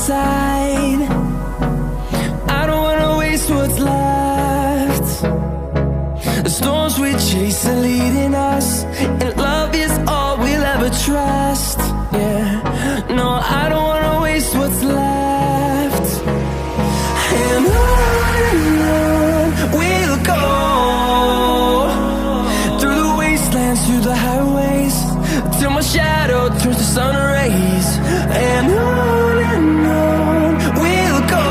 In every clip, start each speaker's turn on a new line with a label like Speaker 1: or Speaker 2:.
Speaker 1: side. I don't wanna waste what's left. The storms we chase are leading us, and love is all we'll ever trust. Yeah, no, I don't wanna waste what's left. And on we'll go, through the wastelands, through the highways, till my shadow turns to sun rays. And on we'll go,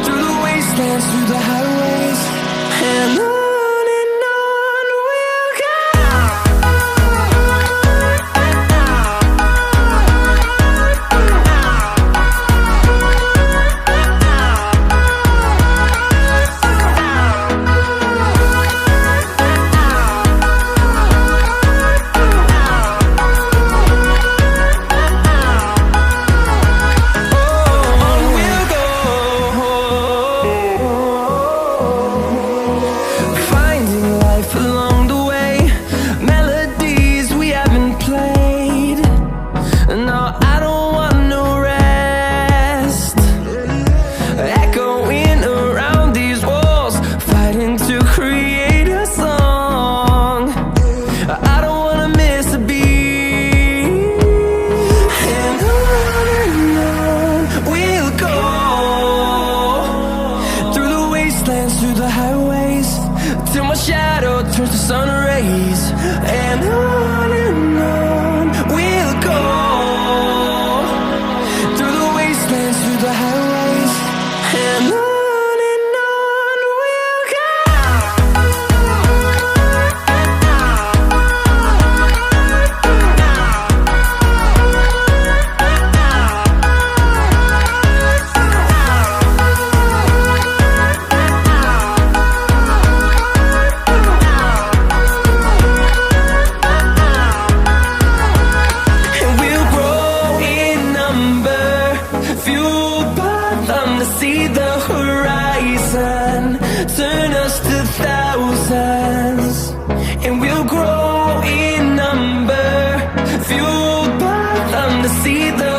Speaker 1: through the wastelands, through the highways, and on we'll go. Through the highways, till my shadow turns to sun rays. And on we'll go, through the wastelands, through the highways, and on we'll go. See the horizon, turn us to thousands, and we'll grow in number, fueled by them to see the